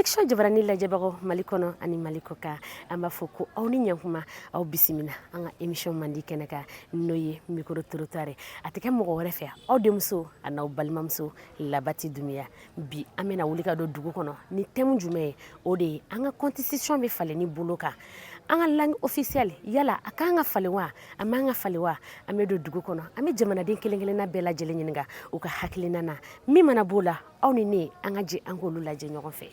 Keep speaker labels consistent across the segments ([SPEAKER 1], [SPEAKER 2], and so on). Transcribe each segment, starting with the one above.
[SPEAKER 1] Sélection jabarani lajɛbagaw Mali kɔnɔ ani Mali kɔ kan an b'a fɔ ko aw ni ɲankuma aw bisimila an ka émission mandi kɛnɛ kan n'o ye micro trottoir a tɛ kɛ mɔgɔ wɛrɛ fɛ aw denmuso a n'aw balimamuso Labati Dunbiya bi an bɛna wuli ka don dugu kɔnɔ ni thème jumɛn ye o de ye an ka constitution bɛ falen ni bolo kan an ka langue officielle yala a kan ka falen wa a man ka falen wa an bɛ don dugu kɔnɔ an bɛ jamanaden kelen-kelenna bɛɛ lajɛlen ɲininka u ka hakilina na min mana b'o la aw ni ne an ka jɛ an k'olu lajɛ ɲɔgɔn fɛ.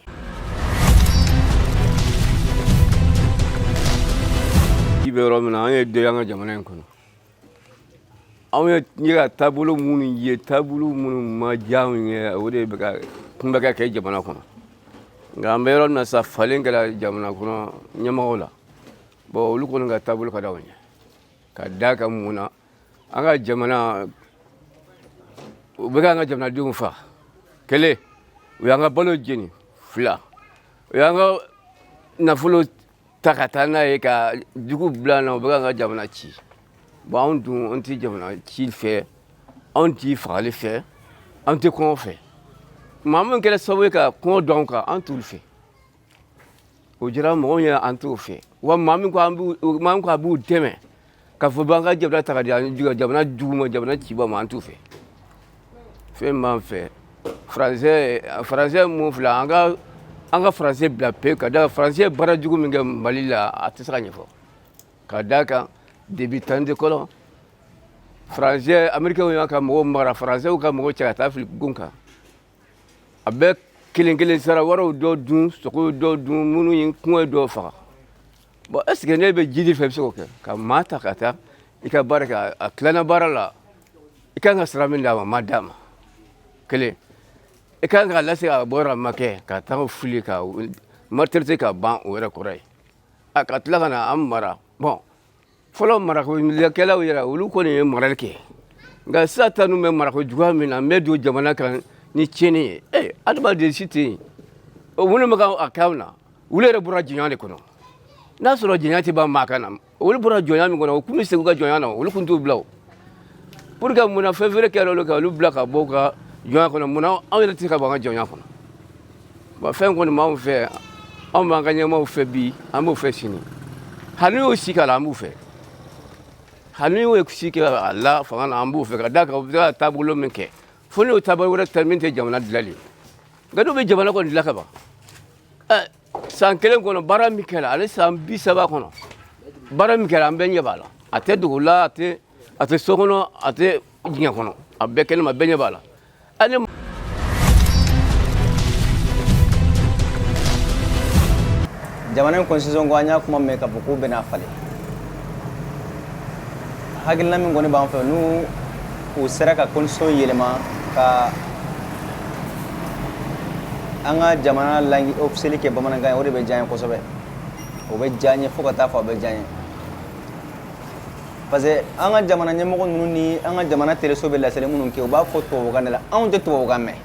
[SPEAKER 2] Ibe yɔrɔ min na an ye den an ka jamana in kɔnɔ anw ye ka taabolo minnu ye taabolo minnu ma diya anw ye o de bɛ ka kun bɛ ka kɛ jamana kɔnɔ nka an bɛ yɔrɔ min na sa falen kɛra jamana kɔnɔ ɲɛmɔgɔw la bon olu kɔni ka taabolo ka d'anw ye ka da kan mun na an ka jamana u bɛ k'an ka jamanadenw fa kelen u y'an ka balo jeni fila u y'an ka nafolo ta ka taa n'a ye ka dugu bila na u bɛ k'an ka jamana ci bon anw dun an tɛ jamana ci fɛ anw tɛ fagali fɛ an tɛ kɔngɔ fɛ maa min kɛra sababu ye ka kɔngɔ don an kan an t'olu fɛ o diyara mɔgɔw ye an t'o fɛ wa maa min ko a b'u dɛmɛ k'a fɔ b'an ka jamana ta ka di jamana jugu ma jamana ciba ma an t'o fɛ fɛn min b'an fɛ faransɛ mun filɛ an ka faransɛ bila pewu ka da faransɛ baara jugu min kɛ Mali la a tɛ se ka ɲɛfɔ ka da kan depuis temps de colon faransɛ américains y'a ka mɔgɔw mara faransɛw ka mɔgɔw cɛ ka taa fili gun kan a bɛ kelen-kelen sara waraw dɔ dun sogow dɔ dun minnu ye kɔngɔ ye dɔ faga bon est ce que ne bɛ jidi fɛ i bɛ se k'o kɛ ka maa ta ka taa i ka baara kɛ a tilanna baara la i kan ka sara min d'a ma ma d'a ma kelen i kan ka lase ka bɔ yɔrɔ ma kɛ ka taa fili ka martyriser ka ban o yɛrɛ kɔrɔ ye a ka tila ka na an mara bon fɔlɔ marakokɛlaw yɛrɛ olu kɔni ye marali kɛ nka sisan ta ninnu bɛ marako juguya min na n bɛ don jamana kan ni tiɲɛni ye adamaden si tɛ yen minnu bɛ ka kɛ anw na olu yɛrɛ bɔra jɔnya de kɔnɔ n'a sɔrɔ jɔnya tɛ ban maa kan na olu bɔra jɔnya min kɔnɔ u tun bɛ segin u ka jɔnya na olu tun t'u bila o pour que mun na fɛn feere kɛra olu kan olu bila ka bɔ u ka jɔnya kɔnɔ mun na anw yɛrɛ tɛ se ka bɔ an ka jɔnya kɔnɔ bon fɛn kɔni b'anw fɛ anw b'an ka ɲɛmaaw fɛ bi an b'o fɛ sini hali n'u y'o si k'a la an b'u fɛ hali n'u y'o si kɛ a la fanga na an b'u fɛ ka da kan u bɛ se ka taabolo min kɛ fo n'o taabolo wɛrɛ ta min tɛ jamana dilanli nka n'u bɛ jamana kɔni dilan ka ban san kelen kɔnɔ baara min kɛra ale san 30 kɔnɔ baara min kɛra an bɛɛ ɲɛ b'a la a tɛ dogo la a tɛ so kɔnɔ a tɛ diɲɛ kɔnɔ a bɛɛ kɛnɛma bɛɛ ɲɛ b'a la
[SPEAKER 3] jamana in constitution ko an y'a kuma mɛn k'a fɔ k'u bɛna falen hakilina min kɔni b'an fɛ n'u u sera ka constitution yɛlɛma ka an ka jamana langue officielle kɛ bamanankan ye o de bɛ diya n ye kosɛbɛ o bɛ diya n ye fo ka taa fɔ a bɛ diya n ye parce que an ka jamana ɲɛmɔgɔ ninnu ni an ka jamana teleso bɛ laseli minnu kɛ u b'a fɔ tubabukan de la anw tɛ tubabukan mɛn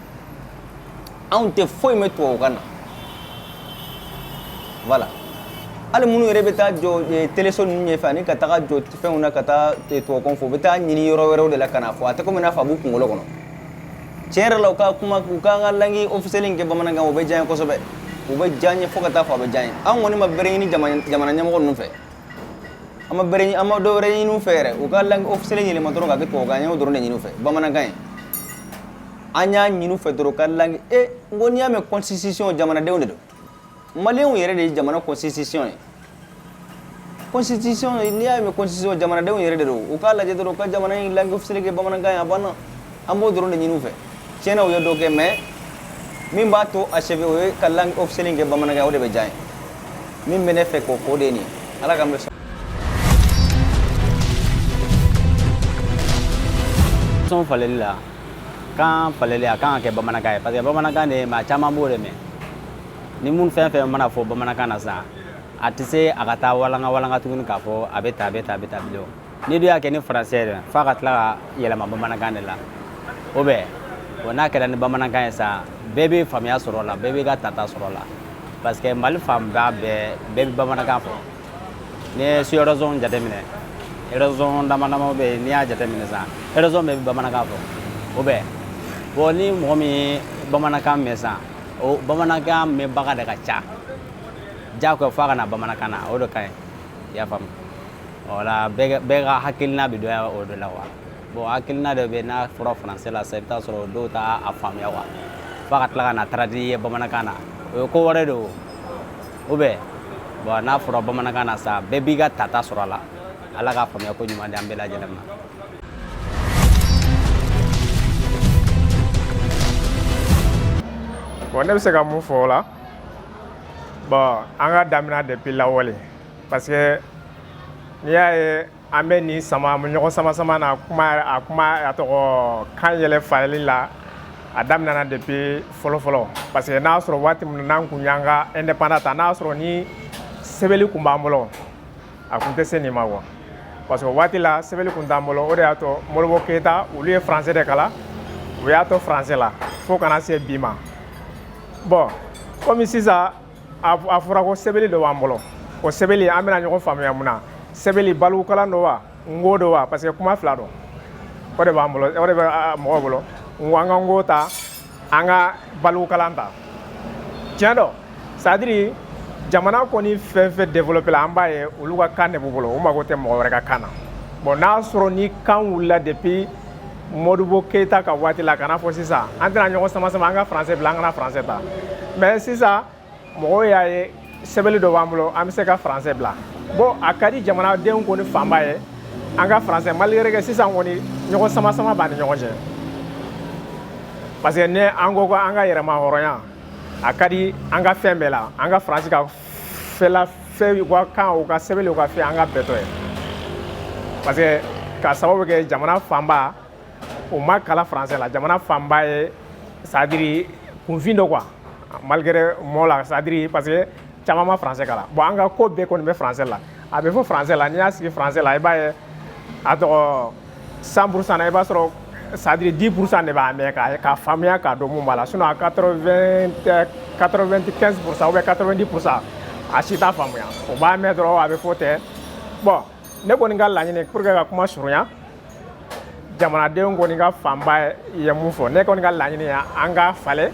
[SPEAKER 3] anw tɛ foyi mɛn tubabukan na voilà hali minnu yɛrɛ bɛ taa jɔ teleso ninnu ɲɛfɛ ani ka taga jɔ fɛnw na ka taa tubabukan fɔ u bɛ taa ɲini yɔrɔ wɛrɛw de la ka na fɔ a tɛ komi i n'a fɔ a b'u kunkolo kɔnɔ tiɲɛ yɛrɛ la u ka kuma u k'an ka langue officielle kɛ bamanankan o bɛ diya n ye kosɛbɛ u bɛ diya n ye fo ka taa fɔ a bɛ diya n ye an kɔni ma bɛrɛ ɲini jamana ɲɛmɔgɔ ninnu fɛ an ma dɔ wɛrɛ ɲini u fɛ yɛrɛ u ka langue officielle yɛlɛma dɔrɔn ka kɛ tubabukan ye o dɔrɔn de ɲini u fɛ bamanankan ye an y'a ɲini u fɛ dɔrɔn ka langue n ko n'i y'a mɛn constitution jamanadenw de don maliyɛnw yɛrɛ de ye jamana constitution ye constitution n'i y'a mɛn constitution jamanadenw yɛrɛ de don u k'a lajɛ dɔrɔn u ka jamana in langue officielle kɛ bamanankan ye a banna an b'o dɔrɔn de ɲini u fɛ tiɲɛ na u ye dɔ kɛ mais min b'a to achevé o ye ka langue officielle kɛ bamanankan ye o de bɛ diya n ye min bɛ ne fɛ k'o de ye nin ye ala k'an bɛ sɔn.
[SPEAKER 4] constitution faleli la kan faleli a kan ka kɛ bamanankan ye parce que bamanankan de maa caman b'o de mɛn ni mun fɛn fɛn mana fɔ bamanankan na sa a tɛ se a ka taa walanga tuguni k'a fɔ a bɛ ta bilen ni dun y'a kɛ ni faransɛ ye f'a ka tila ka yɛlɛma bamanankan de la o bɛ n'a kɛra ni bamanankan ye sa bɛɛ bɛ faamuya sɔrɔ la bɛɛ bɛ ka tata sɔrɔ la parce que Mali fanba bɛɛ bɛ bamanankan fɔ n'i ye sous-région jateminɛ région dama bɛ yen n'i y'a jateminɛ sa région bɛɛ bɛ bamanankan fɔ o bɛ bon ni mɔgɔ min ye bamanankan mɛn sa o bamanankan mɛnbaga de ka ca jagoya f'a ka na bamanankan na o de ka ɲi i y'a faamu o la bɛɛ ka hakilina bɛ dɔn o de la quoi bon hakilina dɔ bɛ n'a fɔra français la sisan i bɛ taa sɔrɔ dɔw t'a faamuya quoi f'a ka tila ka na traduire i ye bamanankan na o ye ko wɛrɛ de o ou bien bon n'a fɔra bamanankan na sa bɛɛ b'i ka tata sɔrɔ a la ala k'a faamuya ko ɲuman di an bɛɛ lajɛlen ma.
[SPEAKER 5] Bon, ne bɛ se ka mun fɔ o la bon an ka daminɛ depuis lawale parce que n'i y'a ye an bɛ nin sama ɲɔgɔn sama na a tɔgɔ kan yɛlɛ fayɛli la a daminɛna depuis fɔlɔ parce que n'a sɔrɔ waati min n'an kun y'an ka indépendance ta n'a sɔrɔ ni sɛbɛnni kun b'an bolo a kun tɛ se nin ma quoi parce que waati la sɛbɛnni kun t'an bolo o de y'a to Modibo Keyita olu ye français de kalan u y'a to français la fo kana se bi ma. Bon, comme sisan a fɔra ko sɛbɛnni dɔ b'an bolo o sɛbɛnni an bɛna ɲɔgɔn faamuya mun na sɛbɛnni balikukalan don wa ngo don wa parce que kuma fila don o de b'an bolo o de bɛ mɔgɔw bolo an ka ngo ta an ka balikukalan ta tiɲɛ dɔ c'est à dire jamana kɔni fɛn fɛn développé la an b'a ye olu ka kan de b'u bolo u mago tɛ mɔgɔ wɛrɛ ka kan na bon n'a sɔrɔ ni kan wulila depuis Modibo Keyita ka waati la kana fɔ sisan an tɛna ɲɔgɔn sama an ka français bila an kana français ta mais sisan mɔgɔw y'a ye sɛbɛnni dɔ b'an bolo an bɛ se ka français bila bon a ka di jamanadenw kɔni fanba ye an ka français malgré que sisan kɔni ɲɔgɔn sama b'an ni ɲɔgɔn cɛ parce que ni an ko an ka yɛrɛma hɔrɔnya a ka di an ka fɛn bɛɛ la an ka français ka fɛn u ka kan u ka sɛbɛnni u ka fɛn an ka bɛɛ tɔ ye parce que ka sababu kɛ jamana fanba o ma kala français la jamana fanba ye c'est à dire kunfin dɔ quoi malgré mot la c'est à dire parce que caman ma français kala bon an ka ko bɛɛ kɔni bɛ français la a bɛ fɔ français la n'i y'a sigi français la i b'a ye a tɔgɔ 100% na i b'a sɔrɔ c'est à dire 10% de b'a mɛn k'a faamuya k'a dɔn mun b'a la sinon a 95% ou bien 90% a si t'a faamuya o b'a mɛn dɔrɔn a bɛ fɔ ten bon ne kɔni ka laɲini pour que ka kuma surunya jamanadenw kɔni ka fanba ye mun fɔ ne kɔni ka laɲini ye an ka falen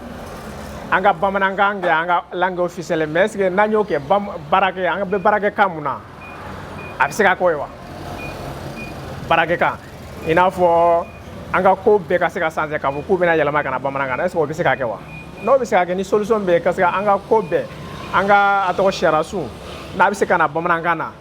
[SPEAKER 5] an ka bamanankan kɛ an ka langue officielle mais est ce que n'an y'o kɛ baarakɛ an bɛ baara kɛ kan mun na a bɛ se ka k'o ye wa baarakɛ kan i n'a fɔ an ka ko bɛɛ ka se ka changé k'a fɔ k'u bɛna yɛlɛma ka na bamanankan na est ce que o bɛ se ka kɛ wa n'o bɛ se ka kɛ ni solution bɛ yen ka se ka an ka ko bɛɛ an ka a tɔgɔ sariyasun n'a bɛ se ka na bamanankan na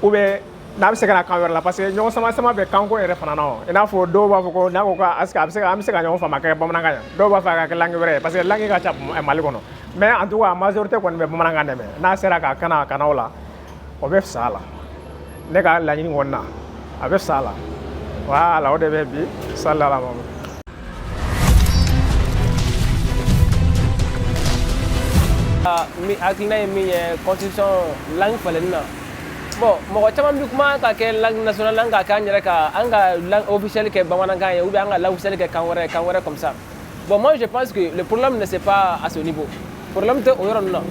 [SPEAKER 5] ou bien n'a bɛ se ka na kan wɛrɛ la parce que ɲɔgɔn sama bɛ kanko yɛrɛ fana na i n'a fɔ dɔw b'a fɔ ko n'a ko ko est ce que an bɛ se ka ɲɔgɔn faamu kɛ bamanankan ye dɔw b'a fɛ a ka kɛ langue wɛrɛ ye parce que langue ka ca Mali kɔnɔ mais en tout cas majorité kɔni bɛ bamanankan de mɛn n'a sera ka kana o la o bɛ fisaya a la ne ka laɲini kɔni na a bɛ fisaya a la voilà o de bɛ bi sallallahu alaihi
[SPEAKER 6] mi hakilina ye min ye constitution langue falenni na bon mɔgɔ caman bi kuma ka kɛ langue nationale an ka kɛ an yɛrɛ ka an ka langue officielle kɛ bamanankan ye ou bien an ka langue officielle kɛ kan wɛrɛ comme ça bon moi je pense que le problème ne c'est pas à ce niveau problème tɛ o yɔrɔ ninnu na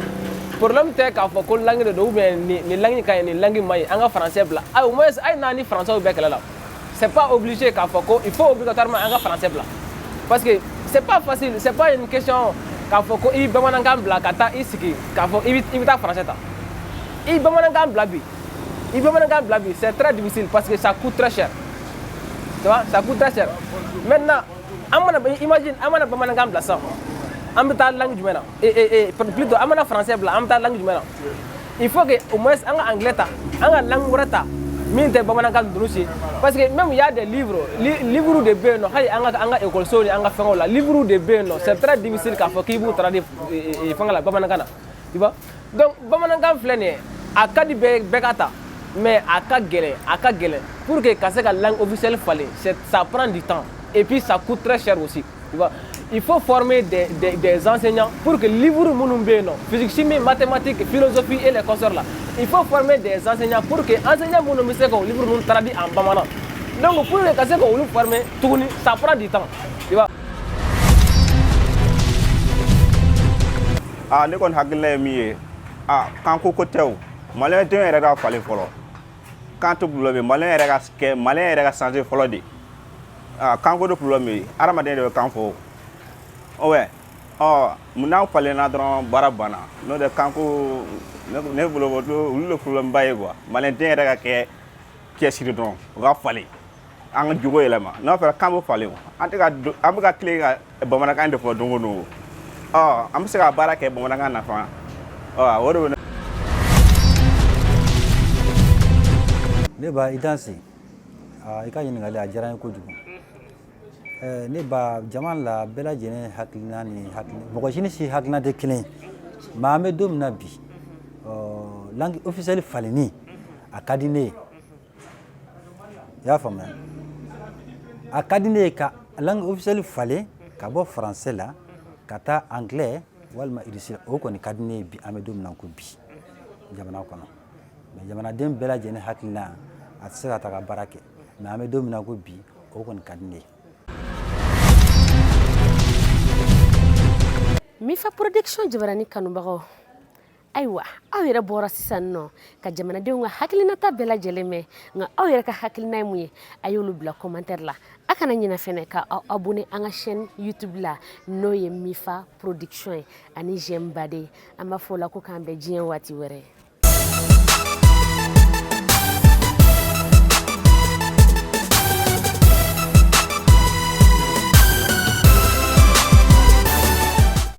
[SPEAKER 6] problème tɛ k'a fɔ ko langue de don ou bien nin langue ka ɲi nin langue ma ɲi an ka français bila au moins hali n'a ni français bɛɛ kɛlɛ la c'est pas obligé k'a fɔ ko il faut obligatoirement an ka français bila parce que c'est pas facile c'est pas une question k'a fɔ ko i bɛ bamanankan bila ka taa i sigi k'a fɔ i bɛ taa français ta i bamanankan bila bi c'est très difficile parce que ça coûte très cher tu vois ça coûte très cher maintenant imagine an mana bamanankan bila sisan an bɛ taa langue jumɛn na plutôt an mana français bila an bɛ taa langue jumɛn na il faut que au moins an ka anglais ta an ka langue wɛrɛ ta min tɛ bamanankan ninnu si parce que même il y a des livres de bɛ yen nɔ hali an ka école ni an ka fɛngɛw la livres de bɛ yen nɔ c'est très difficile k'a fɔ k'i b'u traduire fɛngɛ la bamanankan na tu vois donc bamanankan filɛ nin ye a ka di bɛɛ ka ta mais a ka gɛlɛn pour que ka se ka langue officielle falen ça prend du temps et puis ça coûte très cher aussi tu vois il faut former des enseignants pour que livre minnu bɛ yen nɔ physique chimie mathématiques philosophie et les consorts là il faut former des enseignants pour que enseignants minnu bɛ se k'o livre ninnu traduire en bamanan donc pour que ka se k'olu former tuguni ça prend du temps tu vois.
[SPEAKER 7] ne kɔni hakilina ye min ye kanko ko tɛ o maliyɛn den yɛrɛ ka falen fɔlɔ kan tɛ problème ye maliyɛn yɛrɛ ka changer fɔlɔ de kanko de problème ye adamaden de bɛ kan fɔ ouais n'aw falenna dɔrɔn baara banna n'o tɛ kanko ne bolo olu le problème ba ye quoi maliyɛn den yɛrɛ ka kɛ cɛsiri dɔrɔn o ka falen an ka jogo yɛlɛma n'a fɔra k'an bɛ falen an bɛ ka tile ka bamanankan de fɔ don o don an bɛ se ka baara kɛ bamanankan nafa o de bɛ
[SPEAKER 8] ne ba i dansi i ka ɲininkali a diyara n ye kojugu ne ba jama la bɛɛ lajɛlen hakilina ni mɔgɔ si ni si hakilina tɛ kelen ye mais an bɛ don min na bi langue officielle falenni a ka di ne ye i y'a faamuya a ka di ne ye ka langue officielle falen ka bɔ français la ka taa anglais walima irisi o kɔni ka di ne ye bi an bɛ don min na ko bi jamana kɔnɔ mais jamanaden bɛɛ lajɛlen hakilina a tɛ se ka taga baara kɛ mais an bɛ don min na ko bi o kɔni ka di ne ye.
[SPEAKER 1] Mifa production jabarani kanubagaw ayiwa aw yɛrɛ bɔra sisan nɔ ka jamanadenw ka hakilinata bɛɛ lajɛlen mɛn nka aw yɛrɛ ka hakilina ye mun ye a y'olu bila commentaire la a kana ɲinɛ fɛnɛ ka aw abonné an ka chaîne YouTube la n'o ye Mifa production ye ani j'aime Bade an b'a fɔ o la ko k'an bɛn diɲɛ waati wɛrɛ